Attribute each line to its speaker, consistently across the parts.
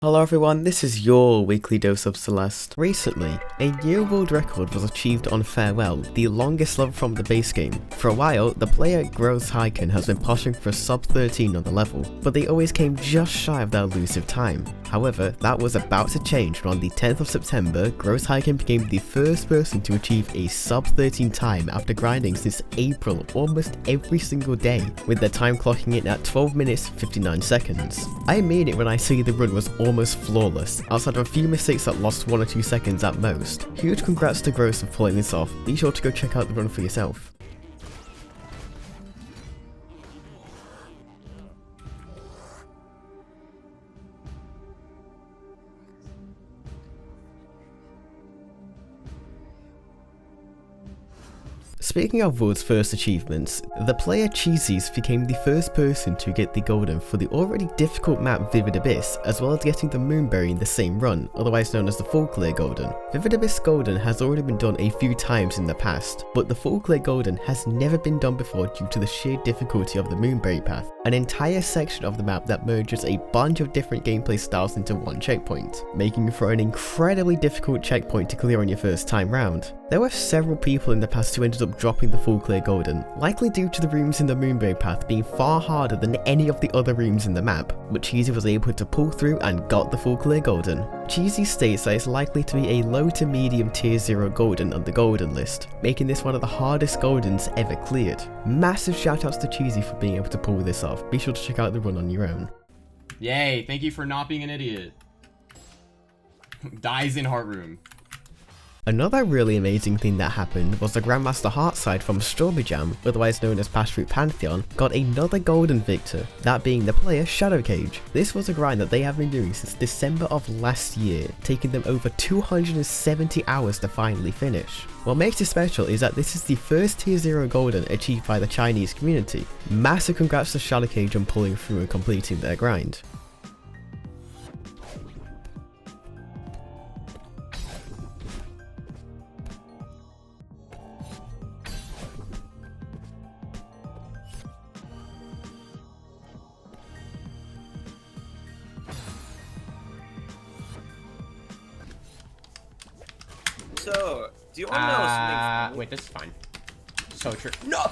Speaker 1: Hello everyone, this is your weekly dose of Celeste. Recently, a new world record was achieved on Farewell, the longest level from the base game. For a while, the player Heartside has been pushing for sub 13 on the level, but they always came just shy of that elusive time. However, that was about to change when on the 10th of September, Heartside became the first person to achieve a sub 13 time after grinding since April almost every single day, with their time clocking in at 12 minutes 59 seconds. I mean it when I say the run was almost flawless, outside of a few mistakes that lost 1 or 2 seconds at most. Huge congrats to Gross for pulling this off. Be sure to go check out the run for yourself. Speaking of World's first achievements, the player Cheesies became the first person to get the golden for the already difficult map Vivid Abyss, as well as getting the Moonberry in the same run, otherwise known as the Full Clear Golden. Vivid Abyss Golden has already been done a few times in the past, but the Full Clear Golden has never been done before due to the sheer difficulty of the Moonberry path, an entire section of the map that merges a bunch of different gameplay styles into one checkpoint, making for an incredibly difficult checkpoint to clear on your first time round. There were several people in the past who ended up dropping the Full Clear Golden, likely due to the rooms in the Moonberry path being far harder than any of the other rooms in the map, but Cheesy was able to pull through and got the Full Clear Golden. Cheesy states that it's likely to be a low to medium tier 0 golden on the golden list, making this one of the hardest goldens ever cleared. Massive shoutouts to Cheesy for being able to pull this off. Be sure to check out the run on your own.
Speaker 2: Yay, thank you for not being an idiot. Dies in Heart Room.
Speaker 1: Another really amazing thing that happened was the Grandmaster Heartside from Strawberry Jam, otherwise known as Passport Pantheon, got another golden victor, that being the player Shadow Cage. This was a grind that they have been doing since December of last year, taking them over 270 hours to finally finish. What makes it special is that this is the first tier 0 golden achieved by the Chinese community. Massive congrats to Shadow Cage on pulling through and completing their grind.
Speaker 3: So, do you want to know something?
Speaker 2: Wait, this is fine. So true. No!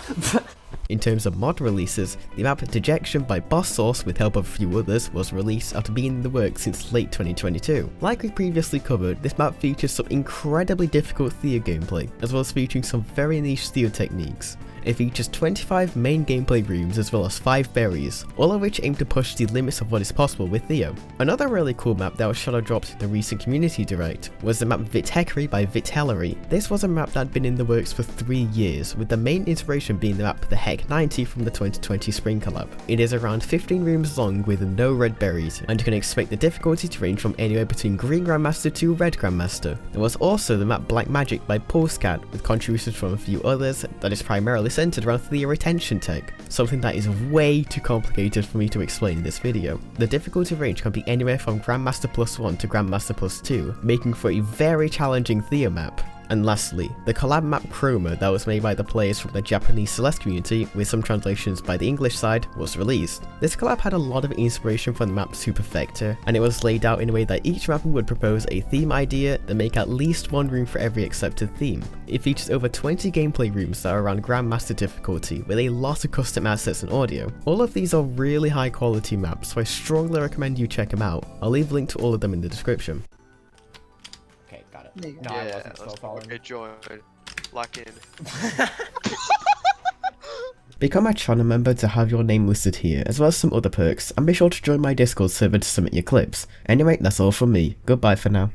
Speaker 1: In terms of mod releases, the map Dejection by Boss Sauce with help of a few others was released after being in the works since late 2022. Like we previously covered, this map features some incredibly difficult Theo gameplay, as well as featuring some very niche Theo techniques. It features 25 main gameplay rooms as well as 5 berries, all of which aim to push the limits of what is possible with Theo. Another really cool map that was shadow dropped in the recent community direct was the map Vickyy by Vickyy. This was a map that had been in the works for 3 years, with the main inspiration being the map The Heck 90 from the 2020 Spring collab. It is around 15 rooms long with no red berries, and you can expect the difficulty to range from anywhere between Green Grandmaster to Red Grandmaster. There was also the map Black Magic by Pulsecat with contributions from a few others that is primarily centered around Theo retention tech, something that is way too complicated for me to explain in this video. The difficulty range can be anywhere from Grandmaster +1 to Grandmaster +2, making for a very challenging Theo map. And lastly, the collab map Chroma that was made by the players from the Japanese Celeste community with some translations by the English side was released. This collab had a lot of inspiration from the map Superfecta, and it was laid out in a way that each mapper would propose a theme idea and make at least one room for every accepted theme. It features over 20 gameplay rooms that are around Grandmaster difficulty with a lot of custom assets and audio. All of these are really high quality maps, so I strongly recommend you check them out. I'll leave a link to all of them in the description.
Speaker 2: No, I wasn't slow falling.
Speaker 4: Okay, join. Lock in.
Speaker 1: Become a channel member to have your name listed here, as well as some other perks, and be sure to join my Discord server to submit your clips. Anyway, that's all from me. Goodbye for now.